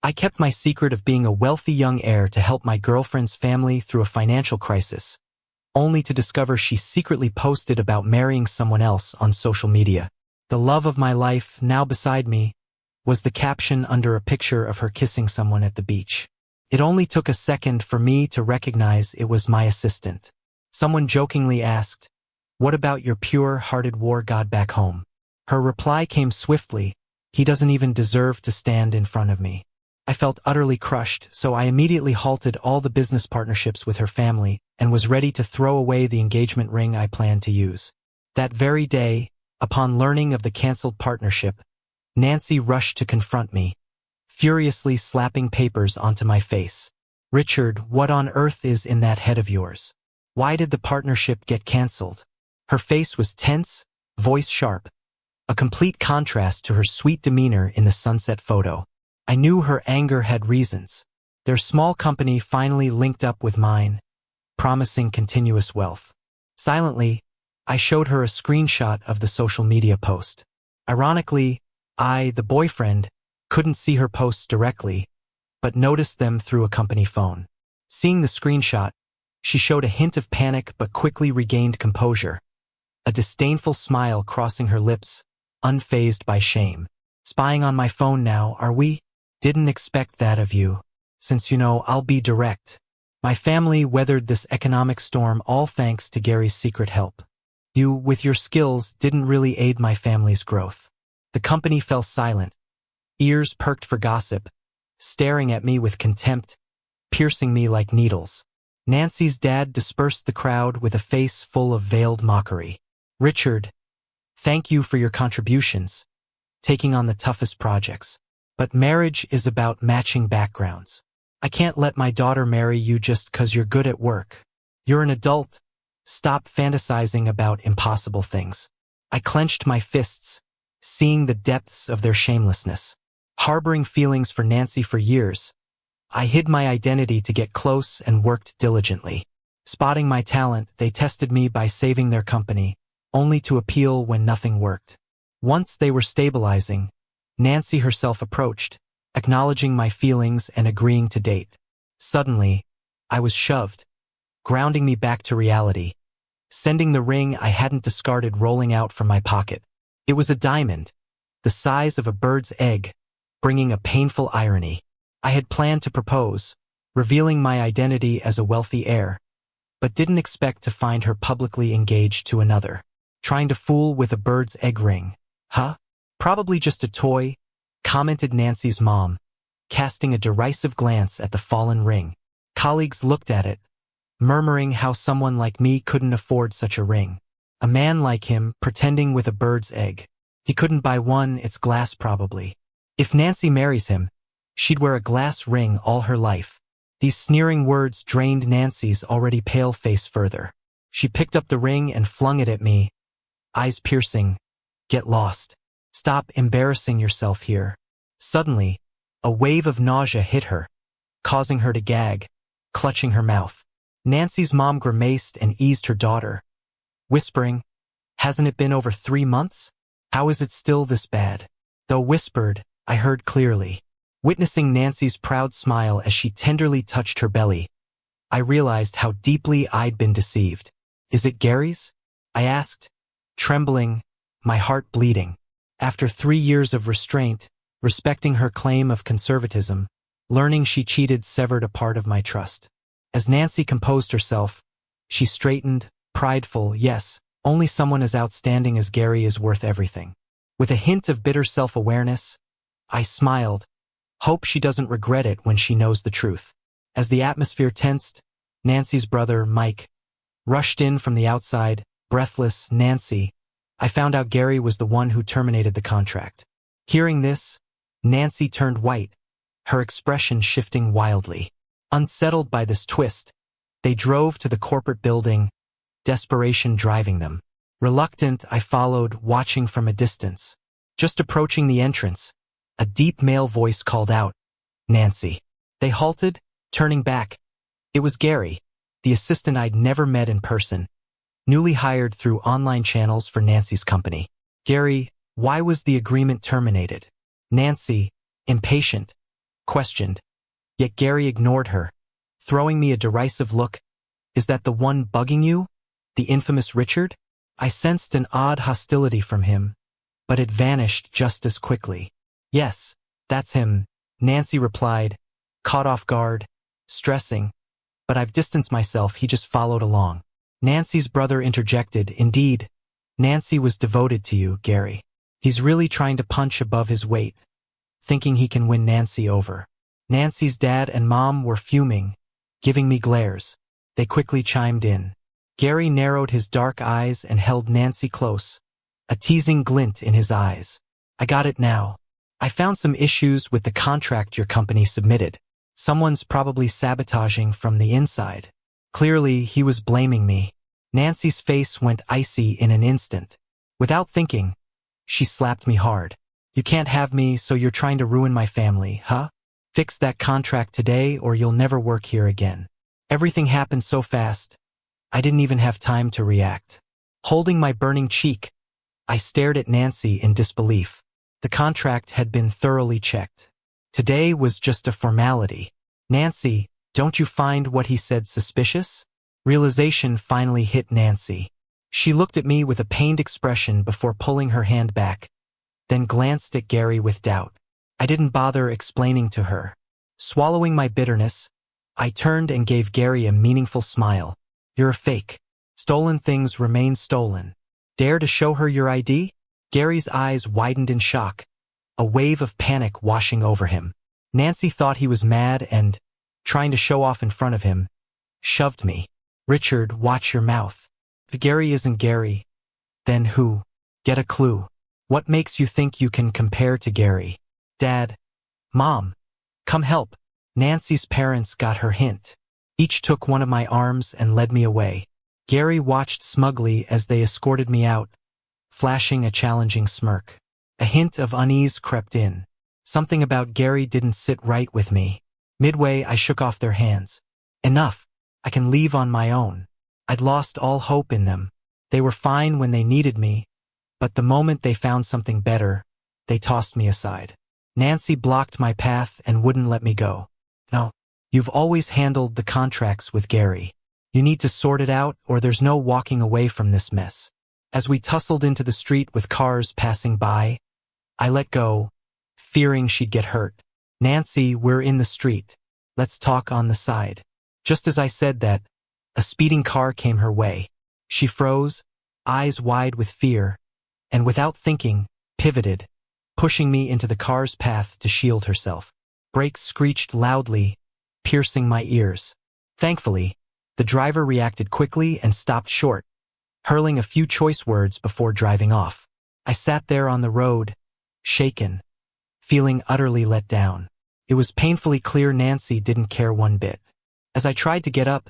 I kept my secret of being a wealthy young heir to help my girlfriend's family through a financial crisis, only to discover she secretly posted about marrying someone else on social media. The love of my life, now beside me, was the caption under a picture of her kissing someone at the beach. It only took a second for me to recognize it was my assistant. Someone jokingly asked, "What about your pure-hearted war god back home?" Her reply came swiftly, "He doesn't even deserve to stand in front of me." I felt utterly crushed, so I immediately halted all the business partnerships with her family and was ready to throw away the engagement ring I planned to use. That very day, upon learning of the canceled partnership, Nancy rushed to confront me, furiously slapping papers onto my face. "Richard, what on earth is in that head of yours? Why did the partnership get canceled?" Her face was tense, voice sharp, a complete contrast to her sweet demeanor in the sunset photo. I knew her anger had reasons. Their small company finally linked up with mine, promising continuous wealth. Silently, I showed her a screenshot of the social media post. Ironically, I, the boyfriend, couldn't see her posts directly, but noticed them through a company phone. Seeing the screenshot, she showed a hint of panic but quickly regained composure, a disdainful smile crossing her lips, unfazed by shame. "Spying on my phone now, are we? Didn't expect that of you. Since you know, I'll be direct. My family weathered this economic storm all thanks to Gary's secret help. You, with your skills, didn't really aid my family's growth." The company fell silent, ears perked for gossip, staring at me with contempt, piercing me like needles. Nancy's dad dispersed the crowd with a face full of veiled mockery. "Richard, thank you for your contributions, taking on the toughest projects. But marriage is about matching backgrounds. I can't let my daughter marry you just 'cause you're good at work. You're an adult. Stop fantasizing about impossible things." I clenched my fists, seeing the depths of their shamelessness. Harboring feelings for Nancy for years, I hid my identity to get close and worked diligently. Spotting my talent, they tested me by saving their company, only to appeal when nothing worked. Once they were stabilizing, Nancy herself approached, acknowledging my feelings and agreeing to date. Suddenly, I was shoved, grounding me back to reality, sending the ring I hadn't discarded rolling out from my pocket. It was a diamond, the size of a bird's egg, bringing a painful irony. I had planned to propose, revealing my identity as a wealthy heir, but didn't expect to find her publicly engaged to another. Trying to fool with a bird's egg ring, huh? "Probably just a toy," commented Nancy's mom, casting a derisive glance at the fallen ring. Colleagues looked at it, murmuring how someone like me couldn't afford such a ring. A man like him pretending with a bird's egg. He couldn't buy one, it's glass probably. If Nancy marries him, she'd wear a glass ring all her life. These sneering words drained Nancy's already pale face further. She picked up the ring and flung it at me, eyes piercing. "Get lost. Stop embarrassing yourself here." Suddenly, a wave of nausea hit her, causing her to gag, clutching her mouth. Nancy's mom grimaced and eased her daughter, whispering, "Hasn't it been over 3 months? How is it still this bad?" Though whispered, I heard clearly. Witnessing Nancy's proud smile as she tenderly touched her belly, I realized how deeply I'd been deceived. "Is it Gary's?" I asked, trembling, my heart bleeding. After 3 years of restraint, respecting her claim of conservatism, learning she cheated severed a part of my trust. As Nancy composed herself, she straightened, prideful, "Yes, only someone as outstanding as Gary is worth everything." With a hint of bitter self-awareness, I smiled, hope she doesn't regret it when she knows the truth. As the atmosphere tensed, Nancy's brother, Mike, rushed in from the outside, breathless. "Nancy, I found out Gary was the one who terminated the contract." Hearing this, Nancy turned white, her expression shifting wildly. Unsettled by this twist, they drove to the corporate building, desperation driving them. Reluctant, I followed, watching from a distance. Just approaching the entrance, a deep male voice called out, "Nancy." They halted, turning back. It was Gary, the assistant I'd never met in person, newly hired through online channels for Nancy's company. "Gary, why was the agreement terminated?" Nancy, impatient, questioned. Yet Gary ignored her, throwing me a derisive look. Is that the one bugging you? The infamous Richard? I sensed an odd hostility from him, but it vanished just as quickly. Yes, that's him, Nancy replied, caught off guard, stressing. But I've distanced myself, he just followed along. Nancy's brother interjected, indeed, Nancy was devoted to you, Gary. He's really trying to punch above his weight, thinking he can win Nancy over. Nancy's dad and mom were fuming, giving me glares. They quickly chimed in. Gary narrowed his dark eyes and held Nancy close, a teasing glint in his eyes. I got it now. I found some issues with the contract your company submitted. Someone's probably sabotaging from the inside. Clearly, he was blaming me. Nancy's face went icy in an instant. Without thinking, she slapped me hard. You can't have me, so you're trying to ruin my family, huh? Fix that contract today or you'll never work here again. Everything happened so fast, I didn't even have time to react. Holding my burning cheek, I stared at Nancy in disbelief. The contract had been thoroughly checked. Today was just a formality. Nancy, don't you find what he said suspicious? Realization finally hit Nancy. She looked at me with a pained expression before pulling her hand back, then glanced at Gary with doubt. I didn't bother explaining to her. Swallowing my bitterness, I turned and gave Gary a meaningful smile. You're a fake. Stolen things remain stolen. Dare to show her your ID? Gary's eyes widened in shock, a wave of panic washing over him. Nancy thought he was mad and, trying to show off in front of him, shoved me. Richard, watch your mouth. If Gary isn't Gary, then who? Get a clue. What makes you think you can compare to Gary? Dad, Mom, come help. Nancy's parents got her hint. Each took one of my arms and led me away. Gary watched smugly as they escorted me out, flashing a challenging smirk. A hint of unease crept in. Something about Gary didn't sit right with me. Midway, I shook off their hands. Enough. I can leave on my own. I'd lost all hope in them. They were fine when they needed me, but the moment they found something better, they tossed me aside. Nancy blocked my path and wouldn't let me go. No, you've always handled the contracts with Gary. You need to sort it out or there's no walking away from this mess. As we tussled into the street with cars passing by, I let go, fearing she'd get hurt. Nancy, we're in the street. Let's talk on the side. Just as I said that, a speeding car came her way. She froze, eyes wide with fear, and without thinking, pivoted, pushing me into the car's path to shield herself. Brakes screeched loudly, piercing my ears. Thankfully, the driver reacted quickly and stopped short, hurling a few choice words before driving off. I sat there on the road, shaken, feeling utterly let down. It was painfully clear Nancy didn't care one bit. As I tried to get up,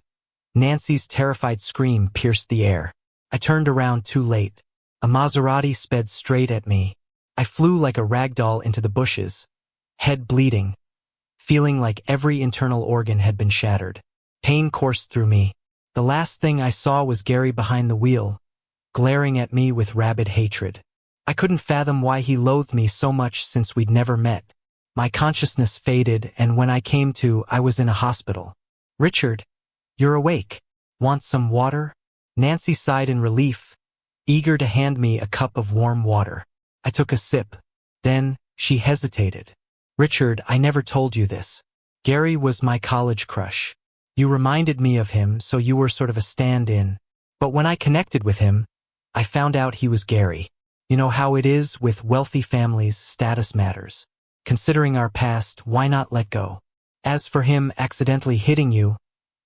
Nancy's terrified scream pierced the air. I turned around too late. A Maserati sped straight at me. I flew like a rag doll into the bushes, head bleeding, feeling like every internal organ had been shattered. Pain coursed through me. The last thing I saw was Gary behind the wheel, glaring at me with rabid hatred. I couldn't fathom why he loathed me so much since we'd never met. My consciousness faded, and when I came to, I was in a hospital. Richard, you're awake. Want some water? Nancy sighed in relief, eager to hand me a cup of warm water. I took a sip. Then, she hesitated. Richard, I never told you this. Gary was my college crush. You reminded me of him, so you were sort of a stand-in. But when I connected with him, I found out he was Gary. You know how it is with wealthy families, status matters. Considering our past, why not let go? As for him accidentally hitting you,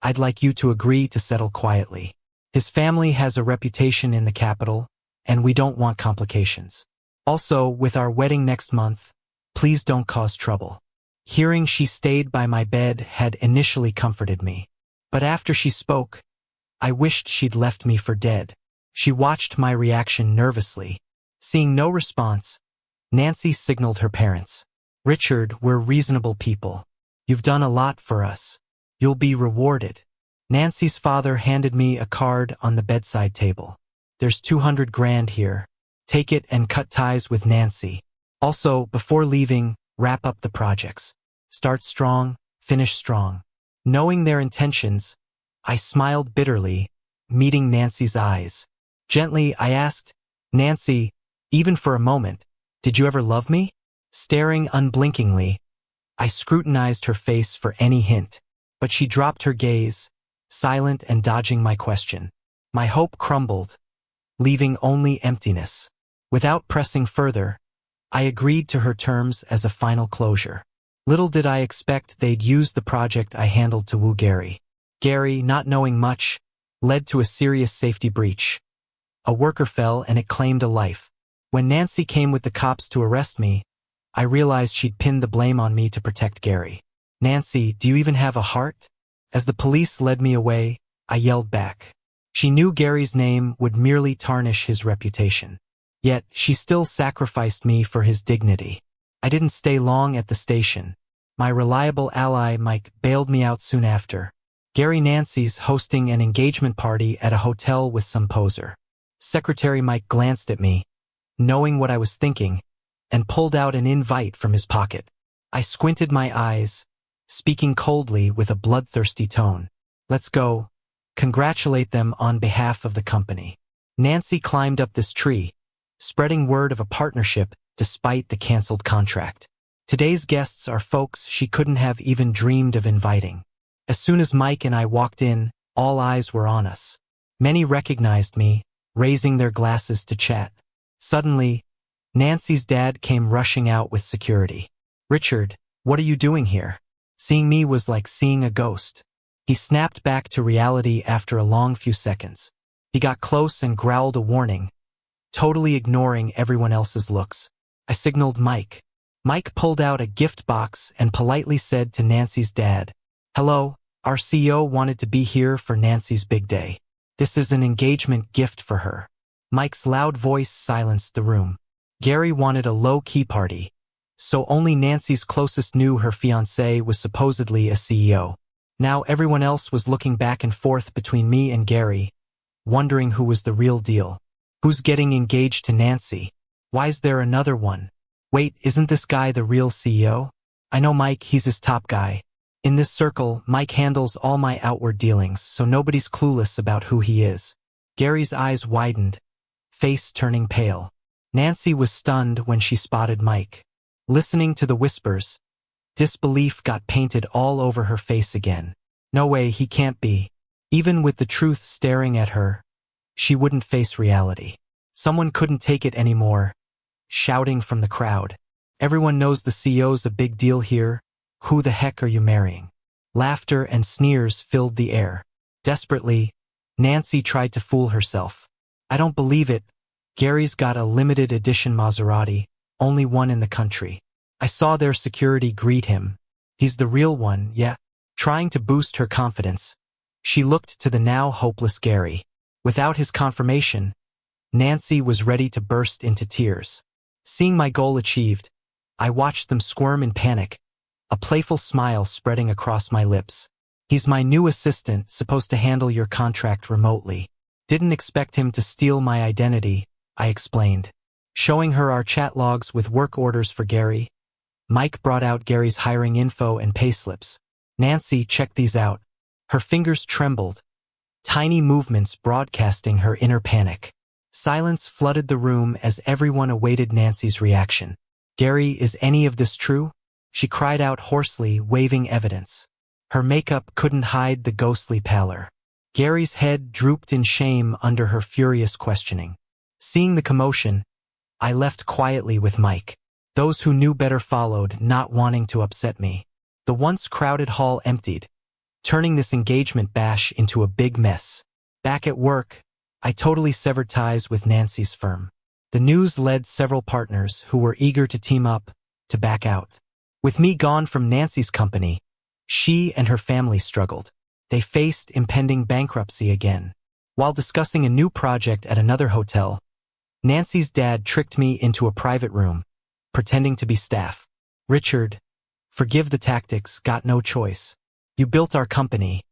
I'd like you to agree to settle quietly. His family has a reputation in the capital, and we don't want complications. Also, with our wedding next month, please don't cause trouble. Hearing she stayed by my bed had initially comforted me. But after she spoke, I wished she'd left me for dead. She watched my reaction nervously. Seeing no response, Nancy signaled her parents. Richard, we're reasonable people. You've done a lot for us. You'll be rewarded. Nancy's father handed me a card on the bedside table. There's 200 grand here. Take it and cut ties with Nancy. Also, before leaving, wrap up the projects. Start strong, finish strong. Knowing their intentions, I smiled bitterly, meeting Nancy's eyes. Gently, I asked, "Nancy, even for a moment, did you ever love me?" Staring unblinkingly, I scrutinized her face for any hint, but she dropped her gaze, silent and dodging my question. My hope crumbled, leaving only emptiness. Without pressing further, I agreed to her terms as a final closure. Little did I expect they'd use the project I handled to woo Gary. Gary, not knowing much, led to a serious safety breach. A worker fell and it claimed a life. When Nancy came with the cops to arrest me, I realized she'd pinned the blame on me to protect Gary. "Nancy, do you even have a heart?" As the police led me away, I yelled back. She knew Gary's name would merely tarnish his reputation. Yet, she still sacrificed me for his dignity. I didn't stay long at the station. My reliable ally Mike bailed me out soon after. Gary Nancy's hosting an engagement party at a hotel with some poser. Secretary Mike glanced at me, knowing what I was thinking, and pulled out an invite from his pocket. I squinted my eyes, speaking coldly with a bloodthirsty tone. "Let's go. Congratulate them on behalf of the company." Nancy climbed up this tree, spreading word of a partnership despite the canceled contract. Today's guests are folks she couldn't have even dreamed of inviting. As soon as Mike and I walked in, all eyes were on us. Many recognized me, raising their glasses to chat. Suddenly, Nancy's dad came rushing out with security. "Richard, what are you doing here?" Seeing me was like seeing a ghost. He snapped back to reality after a long few seconds. He got close and growled a warning, totally ignoring everyone else's looks. I signaled Mike. Mike pulled out a gift box and politely said to Nancy's dad, "Hello, our CEO wanted to be here for Nancy's big day. This is an engagement gift for her." Mike's loud voice silenced the room. Gary wanted a low-key party, so only Nancy's closest knew her fiancé was supposedly a CEO. Now everyone else was looking back and forth between me and Gary, wondering who was the real deal. Who's getting engaged to Nancy? Why's there another one? Wait, isn't this guy the real CEO? I know Mike, he's his top guy. In this circle, Mike handles all my outward dealings, so nobody's clueless about who he is. Gary's eyes widened, face turning pale. Nancy was stunned when she spotted Mike. Listening to the whispers, disbelief got painted all over her face again. No way, he can't be. Even with the truth staring at her, she wouldn't face reality. Someone couldn't take it anymore, shouting from the crowd. "Everyone knows the CEO's a big deal here. Who the heck are you marrying?" Laughter and sneers filled the air. Desperately, Nancy tried to fool herself. "I don't believe it. Gary's got a limited edition Maserati, only one in the country. I saw their security greet him. He's the real one, yeah." Trying to boost her confidence, she looked to the now hopeless Gary. Without his confirmation, Nancy was ready to burst into tears. Seeing my goal achieved, I watched them squirm in panic, a playful smile spreading across my lips. "He's my new assistant, supposed to handle your contract remotely. Didn't expect him to steal my identity," I explained. Showing her our chat logs with work orders for Gary, Mike brought out Gary's hiring info and payslips. "Nancy, check these out." Her fingers trembled, tiny movements broadcasting her inner panic. Silence flooded the room as everyone awaited Nancy's reaction. "Gary, is any of this true?" She cried out hoarsely, waving evidence. Her makeup couldn't hide the ghostly pallor. Gary's head drooped in shame under her furious questioning. Seeing the commotion, I left quietly with Mike. Those who knew better followed, not wanting to upset me. The once crowded hall emptied, turning this engagement bash into a big mess. Back at work, I totally severed ties with Nancy's firm. The news led several partners who were eager to team up to back out. With me gone from Nancy's company, she and her family struggled. They faced impending bankruptcy again. While discussing a new project at another hotel, Nancy's dad tricked me into a private room, pretending to be staff. "Richard, forgive the tactics, got no choice. You built our company.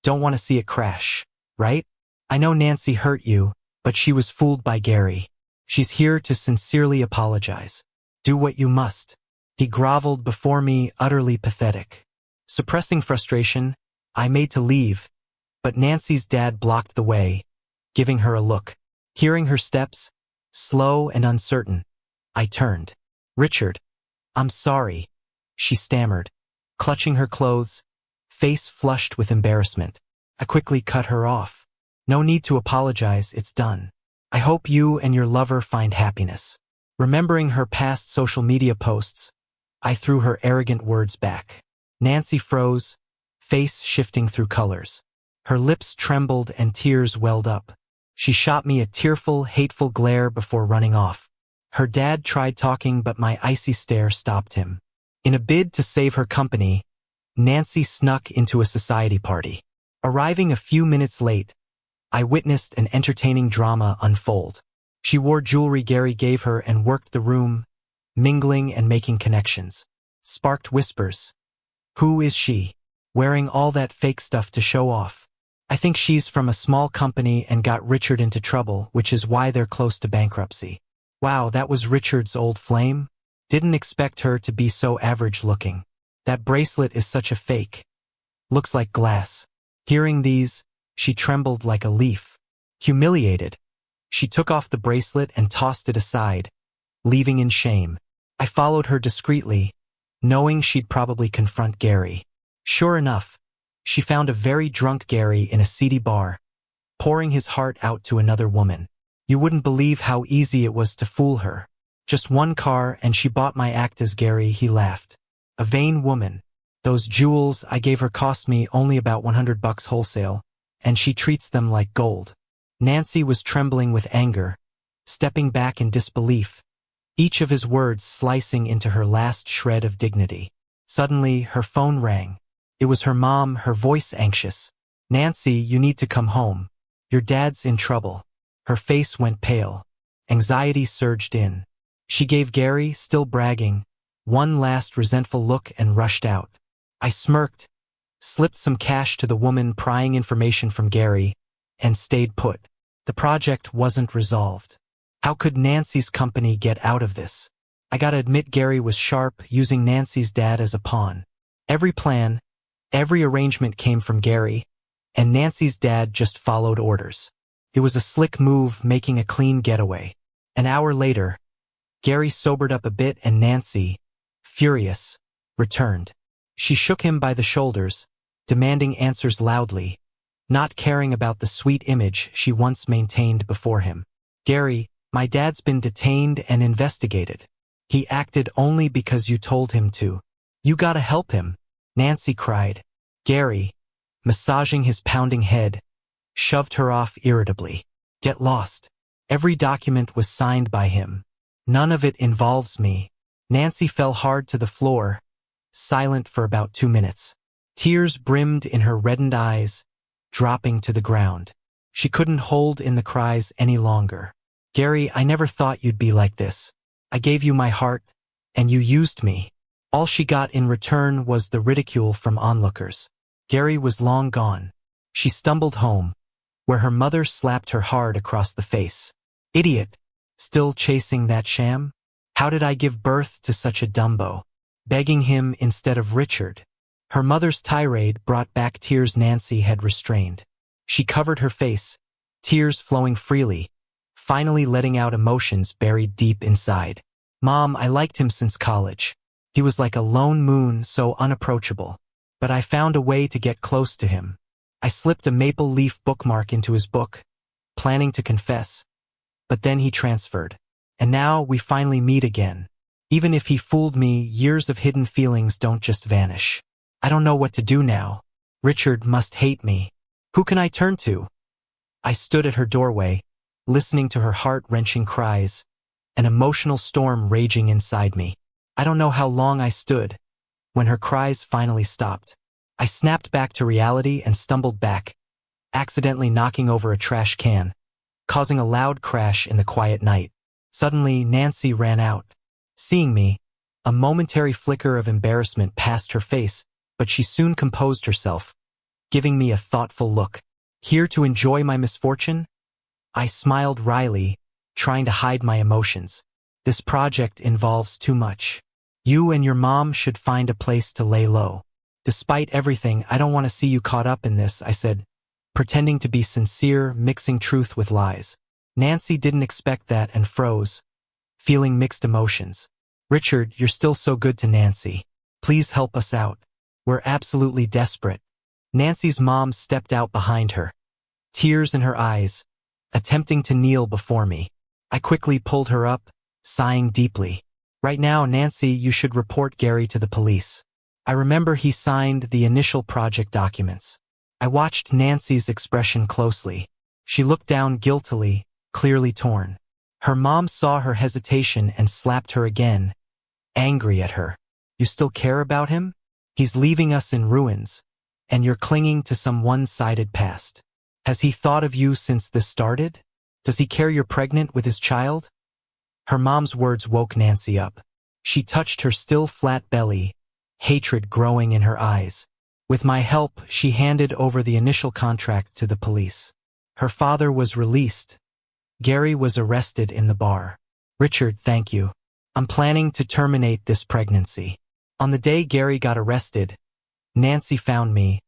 Don't want to see it crash, right? I know Nancy hurt you, but she was fooled by Gary. She's here to sincerely apologize. Do what you must." He groveled before me, utterly pathetic. Suppressing frustration, I made to leave, but Nancy's dad blocked the way, giving her a look. Hearing her steps, slow and uncertain, I turned. "Richard, I'm sorry," she stammered, clutching her clothes, face flushed with embarrassment. I quickly cut her off. "No need to apologize, it's done. I hope you and your lover find happiness." Remembering her past social media posts, I threw her arrogant words back. Nancy froze, face shifting through colors. Her lips trembled and tears welled up. She shot me a tearful, hateful glare before running off. Her dad tried talking, but my icy stare stopped him. In a bid to save her company, Nancy snuck into a society party. Arriving a few minutes late, I witnessed an entertaining drama unfold. She wore jewelry Gary gave her and worked the room, mingling and making connections. Sparked whispers. "Who is she? Wearing all that fake stuff to show off? I think she's from a small company and got Richard into trouble, which is why they're close to bankruptcy." Wow, that was Richard's old flame? Didn't expect her to be so average looking. That bracelet is such a fake. Looks like glass. Hearing these, she trembled like a leaf. Humiliated, she took off the bracelet and tossed it aside, leaving in shame. I followed her discreetly, knowing she'd probably confront Gary. Sure enough, she found a very drunk Gary in a seedy bar, pouring his heart out to another woman. You wouldn't believe how easy it was to fool her. "Just one car and she bought my act as Gary," he laughed. "A vain woman. Those jewels I gave her cost me only about $100 wholesale, and she treats them like gold." Nancy was trembling with anger, stepping back in disbelief, each of his words slicing into her last shred of dignity. Suddenly, her phone rang. It was her mom, her voice anxious. "Nancy, you need to come home. Your dad's in trouble." Her face went pale. Anxiety surged in. She gave Gary, still bragging, one last resentful look and rushed out. I smirked, slipped some cash to the woman prying information from Gary, and stayed put. The project wasn't resolved. How could Nancy's company get out of this? I gotta admit, Gary was sharp, using Nancy's dad as a pawn. Every plan, every arrangement came from Gary, and Nancy's dad just followed orders. It was a slick move, making a clean getaway. An hour later, Gary sobered up a bit and Nancy, furious, returned. She shook him by the shoulders, demanding answers loudly, not caring about the sweet image she once maintained before him. "Gary, my dad's been detained and investigated. He acted only because you told him to. You gotta help him," Nancy cried. Gary, massaging his pounding head, shoved her off irritably. "Get lost. Every document was signed by him. None of it involves me." Nancy fell hard to the floor, silent for about 2 minutes. Tears brimmed in her reddened eyes, dropping to the ground. She couldn't hold in the cries any longer. "Gary, I never thought you'd be like this. I gave you my heart, and you used me." All she got in return was the ridicule from onlookers. Gary was long gone. She stumbled home, where her mother slapped her hard across the face. "Idiot, still chasing that sham? How did I give birth to such a dumbo? Begging him instead of Richard." Her mother's tirade brought back tears Nancy had restrained. She covered her face, tears flowing freely, finally letting out emotions buried deep inside. "Mom, I liked him since college. He was like a lone moon, so unapproachable. But I found a way to get close to him. I slipped a maple leaf bookmark into his book, planning to confess. But then he transferred. And now we finally meet again. Even if he fooled me, years of hidden feelings don't just vanish. I don't know what to do now. Richard must hate me. Who can I turn to?" I stood at her doorway, listening to her heart-wrenching cries, an emotional storm raging inside me. I don't know how long I stood. When her cries finally stopped, I snapped back to reality and stumbled back, accidentally knocking over a trash can, causing a loud crash in the quiet night. Suddenly, Nancy ran out. Seeing me, a momentary flicker of embarrassment passed her face, but she soon composed herself, giving me a thoughtful look. "Here to enjoy my misfortune?" I smiled wryly, trying to hide my emotions. "This project involves too much." You and your mom should find a place to lay low. Despite everything, I don't want to see you caught up in this, I said, pretending to be sincere, mixing truth with lies. Nancy didn't expect that and froze, feeling mixed emotions. Richard, you're still so good to Nancy. Please help us out. We're absolutely desperate. Nancy's mom stepped out behind her, tears in her eyes, attempting to kneel before me. I quickly pulled her up, sighing deeply. Right now, Nancy, you should report Gary to the police. I remember he signed the initial project documents. I watched Nancy's expression closely. She looked down guiltily, clearly torn. Her mom saw her hesitation and slapped her again, angry at her. You still care about him? He's leaving us in ruins, and you're clinging to some one-sided past. Has he thought of you since this started? Does he care you're pregnant with his child? Her mom's words woke Nancy up. She touched her still flat belly, hatred growing in her eyes. With my help, she handed over the initial contract to the police. Her father was released. Gary was arrested in the bar. Richard, thank you. I'm planning to terminate this pregnancy. On the day Gary got arrested, Nancy found me,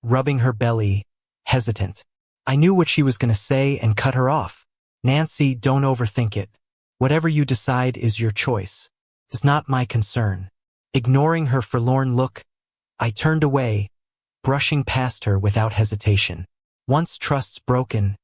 rubbing her belly, hesitant. I knew what she was going to say and cut her off. Nancy, don't overthink it. Whatever you decide is your choice. It's not my concern. Ignoring her forlorn look, I turned away, brushing past her without hesitation. Once trust's broken,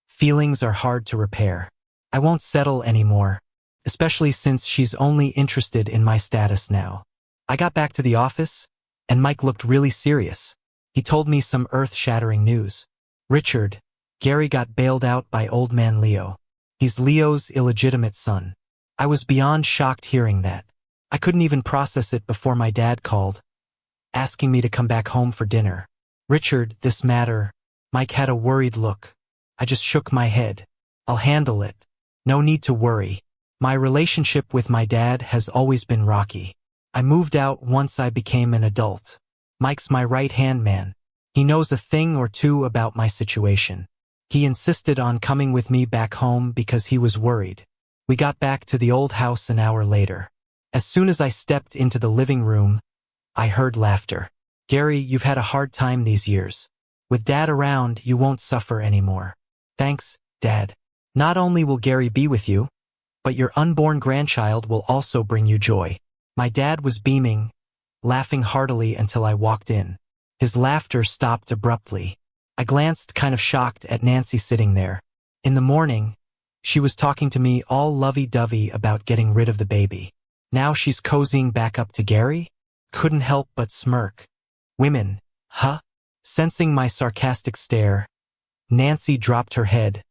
feelings are hard to repair. I won't settle anymore, especially since she's only interested in my status now. I got back to the office, and Mike looked really serious. He told me some earth-shattering news. Richard, Gary got bailed out by old man Leo. He's Leo's illegitimate son. I was beyond shocked hearing that. I couldn't even process it before my dad called, asking me to come back home for dinner. Richard, this matter. Mike had a worried look. I just shook my head. I'll handle it. No need to worry. My relationship with my dad has always been rocky. I moved out once I became an adult. Mike's my right-hand man. He knows a thing or two about my situation. He insisted on coming with me back home because he was worried. We got back to the old house an hour later. As soon as I stepped into the living room, I heard laughter. Gary, you've had a hard time these years. With Dad around, you won't suffer anymore. Thanks, Dad. Not only will Gary be with you, but your unborn grandchild will also bring you joy. My dad was beaming, laughing heartily until I walked in. His laughter stopped abruptly. I glanced kind of shocked at Nancy sitting there. In the morning, she was talking to me all lovey-dovey about getting rid of the baby. Now she's cozying back up to Gary? Couldn't help but smirk. Women, huh? Sensing my sarcastic stare, Nancy dropped her head,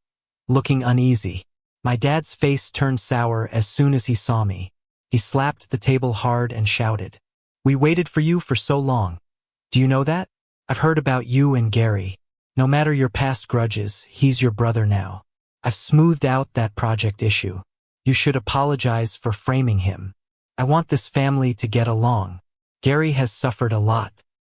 looking uneasy. My dad's face turned sour as soon as he saw me. He slapped the table hard and shouted, "We waited for you for so long. Do you know that? I've heard about you and Gary. No matter your past grudges, he's your brother now. I've smoothed out that project issue. You should apologize for framing him. I want this family to get along. Gary has suffered a lot.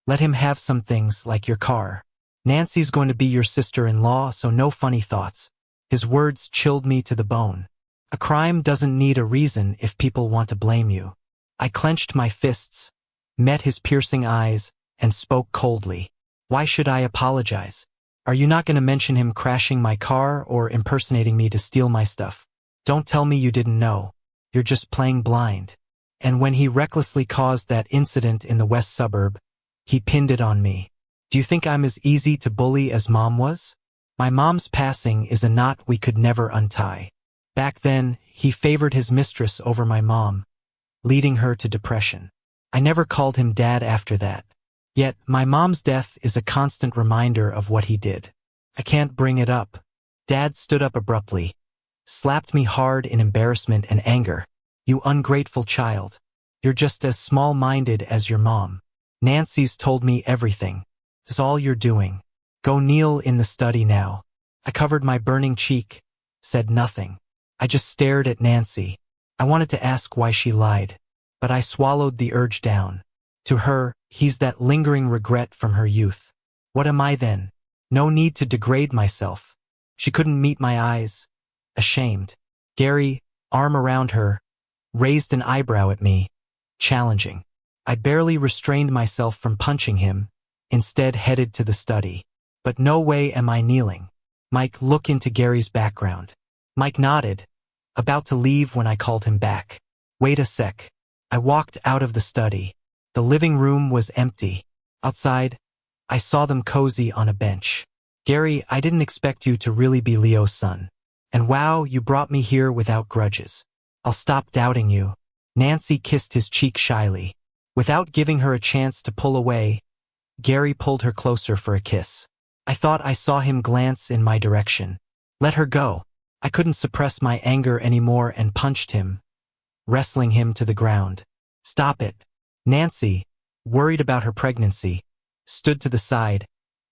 Let him have some things like your car. Nancy's going to be your sister-in-law, so no funny thoughts." His words chilled me to the bone. A crime doesn't need a reason if people want to blame you. I clenched my fists, met his piercing eyes, and spoke coldly. Why should I apologize? Are you not going to mention him crashing my car or impersonating me to steal my stuff? Don't tell me you didn't know. You're just playing blind. And when he recklessly caused that incident in the west suburb, he pinned it on me. Do you think I'm as easy to bully as Mom was? My mom's passing is a knot we could never untie. Back then, he favored his mistress over my mom, leading her to depression. I never called him Dad after that. Yet, my mom's death is a constant reminder of what he did. I can't bring it up. Dad stood up abruptly, slapped me hard in embarrassment and anger. You ungrateful child. You're just as small-minded as your mom. Nancy's told me everything. It's all you're doing. Go kneel in the study now. I covered my burning cheek, said nothing. I just stared at Nancy. I wanted to ask why she lied, but I swallowed the urge down. To her, he's that lingering regret from her youth. What am I then? No need to degrade myself. She couldn't meet my eyes. Ashamed. Gary, arm around her, raised an eyebrow at me. challenging. I barely restrained myself from punching him, instead headed to the study. But no way am I kneeling. Mike, look into Gary's background. Mike nodded, about to leave when I called him back. Wait a sec. I walked out of the study. The living room was empty. Outside, I saw them cozy on a bench. Gary, I didn't expect you to really be Leo's son. And wow, you brought me here without grudges. I'll stop doubting you. Nancy kissed his cheek shyly. Without giving her a chance to pull away, Gary pulled her closer for a kiss. I thought I saw him glance in my direction. Let her go. I couldn't suppress my anger anymore and punched him, wrestling him to the ground. Stop it. Nancy, worried about her pregnancy, stood to the side,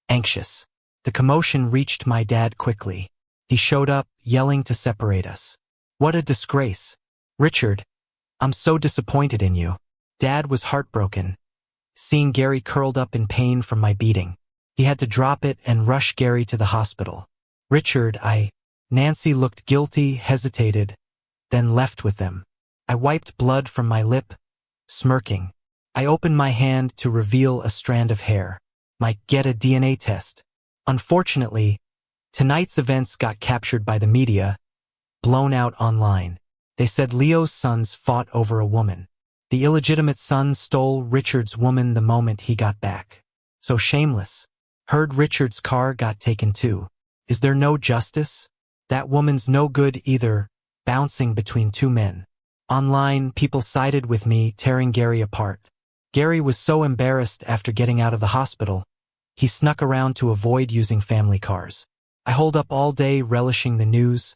anxious. The commotion reached my dad quickly. He showed up, yelling to separate us. What a disgrace. Richard, I'm so disappointed in you. Dad was heartbroken, seeing Gary curled up in pain from my beating. He had to drop it and rush Gary to the hospital. Richard, Nancy looked guilty, hesitated, then left with them. I wiped blood from my lip, smirking. I opened my hand to reveal a strand of hair. Might get a DNA test. Unfortunately, tonight's events got captured by the media, blown out online. They said Leo's sons fought over a woman. The illegitimate son stole Richard's woman the moment he got back. So shameless. Heard Richard's car got taken too. Is there no justice? That woman's no good either, bouncing between two men. Online, people sided with me, tearing Gary apart. Gary was so embarrassed after getting out of the hospital, he snuck around to avoid using family cars. I holed up all day relishing the news,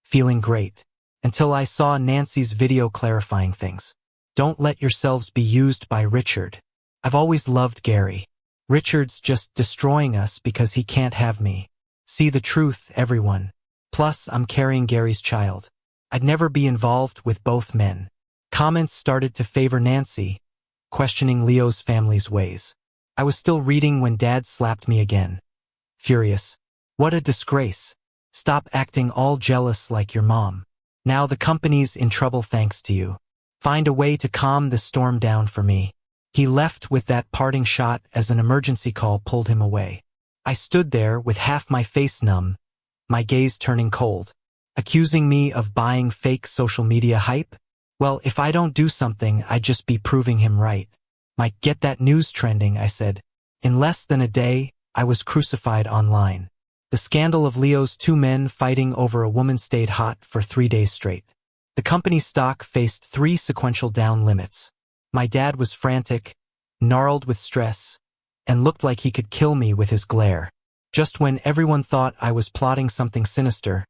feeling great, until I saw Nancy's video clarifying things. Don't let yourselves be used by Richard. I've always loved Gary. Richard's just destroying us because he can't have me. See the truth, everyone. Plus, I'm carrying Gary's child. I'd never be involved with both men. Comments started to favor Nancy, questioning Leo's family's ways. I was still reading when Dad slapped me again. Furious. What a disgrace. Stop acting all jealous like your mom. Now the company's in trouble thanks to you. Find a way to calm the storm down for me. He left with that parting shot as an emergency call pulled him away. I stood there with half my face numb, my gaze turning cold. Accusing me of buying fake social media hype? Well, if I don't do something, I'd just be proving him right. Might get that news trending, I said. In less than a day, I was crucified online. The scandal of Leo's two men fighting over a woman stayed hot for 3 days straight. The company's stock faced 3 sequential down limits. My dad was frantic, gnarled with stress, and looked like he could kill me with his glare. Just when everyone thought I was plotting something sinister,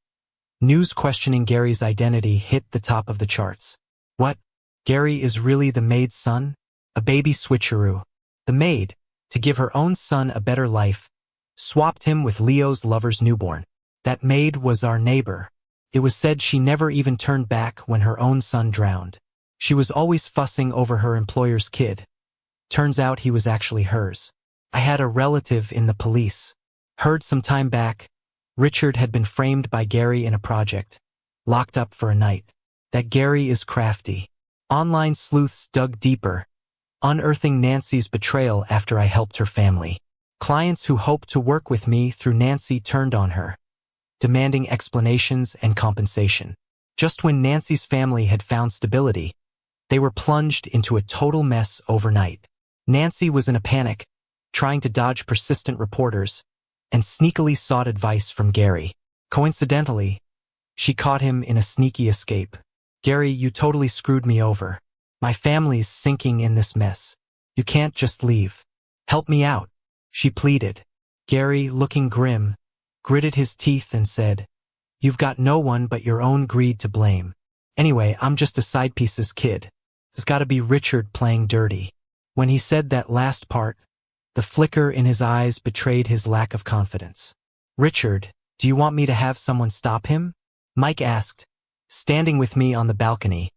news questioning Gary's identity hit the top of the charts. What? Gary is really the maid's son? A baby switcheroo. The maid, to give her own son a better life, swapped him with Leo's lover's newborn. That maid was our neighbor. It was said she never even turned back when her own son drowned. She was always fussing over her employer's kid. Turns out he was actually hers. I had a relative in the police. Heard some time back, Richard had been framed by Gary in a project, locked up for a night. That Gary is crafty. Online sleuths dug deeper, unearthing Nancy's betrayal after I helped her family. Clients who hoped to work with me through Nancy turned on her, demanding explanations and compensation. Just when Nancy's family had found stability, they were plunged into a total mess overnight. Nancy was in a panic, trying to dodge persistent reporters, and sneakily sought advice from Gary. Coincidentally, she caught him in a sneaky escape. Gary, you totally screwed me over. My family's sinking in this mess. You can't just leave. Help me out, she pleaded. Gary, looking grim, gritted his teeth and said, You've got no one but your own greed to blame. Anyway, I'm just a side piece's kid. It's gotta be Richard playing dirty. When he said that last part, the flicker in his eyes betrayed his lack of confidence. Richard, do you want me to have someone stop him? Mike asked, standing with me on the balcony,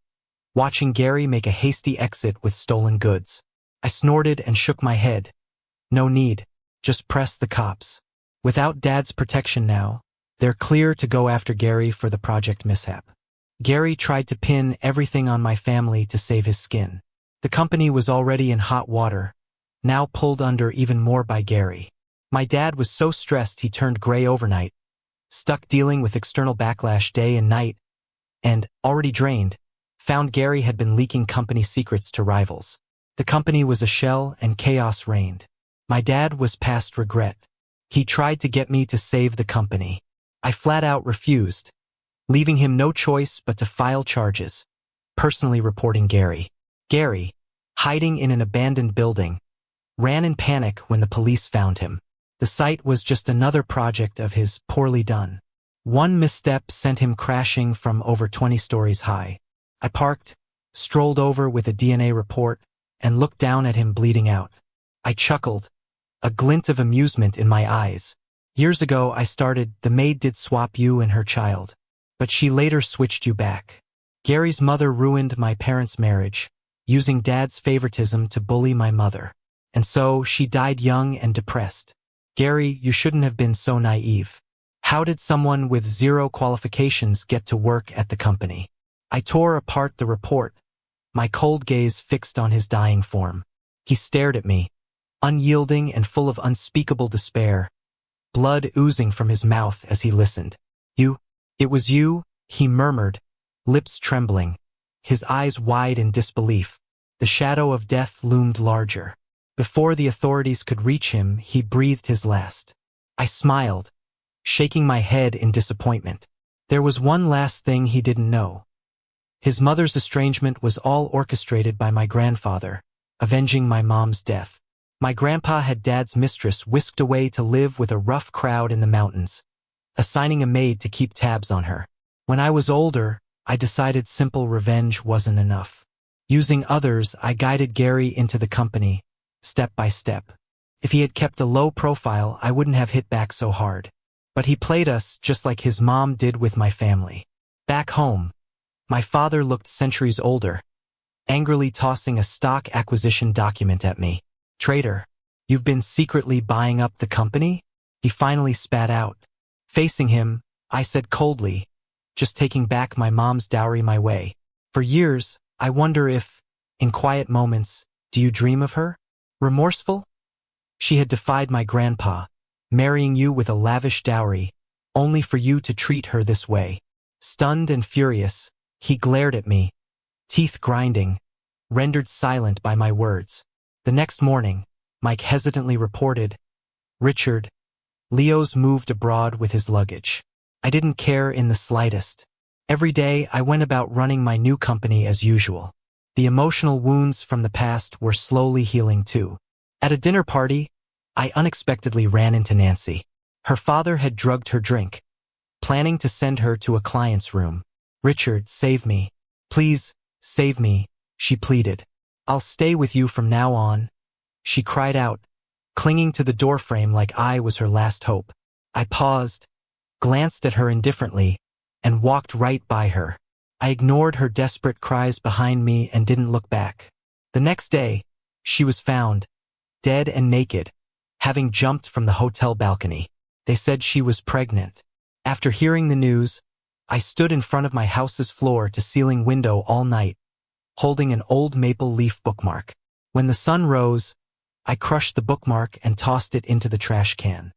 watching Gary make a hasty exit with stolen goods. I snorted and shook my head. No need, just press the cops. Without Dad's protection now, they're clear to go after Gary for the project mishap. Gary tried to pin everything on my family to save his skin. The company was already in hot water, now pulled under even more by Gary. My dad was so stressed he turned gray overnight, stuck dealing with external backlash day and night, and, already drained, found Gary had been leaking company secrets to rivals. The company was a shell and chaos reigned. My dad was past regret. He tried to get me to save the company. I flat out refused, leaving him no choice but to file charges, personally reporting Gary. Gary, hiding in an abandoned building, ran in panic when the police found him. The site was just another project of his poorly done. One misstep sent him crashing from over 20 stories high. I parked, strolled over with a DNA report, and looked down at him bleeding out. I chuckled, a glint of amusement in my eyes. Years ago I started "The maid did swap you and her child, but she later switched you back." Gary's mother ruined my parents' marriage, using dad's favoritism to bully my mother. And so she died young and depressed. Gary, you shouldn't have been so naive. How did someone with zero qualifications get to work at the company? I tore apart the report, my cold gaze fixed on his dying form. He stared at me, unyielding and full of unspeakable despair, blood oozing from his mouth as he listened. It was you, he murmured, lips trembling, his eyes wide in disbelief. The shadow of death loomed larger. Before the authorities could reach him, he breathed his last. I smiled, shaking my head in disappointment. There was one last thing he didn't know. His mother's estrangement was all orchestrated by my grandfather, avenging my mom's death. My grandpa had dad's mistress whisked away to live with a rough crowd in the mountains, assigning a maid to keep tabs on her. When I was older, I decided simple revenge wasn't enough. Using others, I guided Gary into the company, step by step. If he had kept a low profile, I wouldn't have hit back so hard. But he played us just like his mom did with my family. Back home, my father looked centuries older, angrily tossing a stock acquisition document at me. "Traitor, you've been secretly buying up the company?" he finally spat out. Facing him, I said coldly, "Just taking back my mom's dowry my way. For years, I wonder if, in quiet moments, do you dream of her? Remorseful? She had defied my grandpa, marrying you with a lavish dowry, only for you to treat her this way." Stunned and furious, he glared at me, teeth grinding, rendered silent by my words. The next morning, Mike hesitantly reported, "Richard, Leo's moved abroad with his luggage." I didn't care in the slightest. Every day I went about running my new company as usual. The emotional wounds from the past were slowly healing too. At a dinner party, I unexpectedly ran into Nancy. Her father had drugged her drink, planning to send her to a client's room. "Richard, save me. Please, save me," she pleaded. "I'll stay with you from now on," she cried out, clinging to the doorframe like I was her last hope. I paused, glanced at her indifferently, and walked right by her. I ignored her desperate cries behind me and didn't look back. The next day, she was found, dead and naked, having jumped from the hotel balcony. They said she was pregnant. After hearing the news, I stood in front of my house's floor-to-ceiling window all night, holding an old maple leaf bookmark. When the sun rose, I crushed the bookmark and tossed it into the trash can.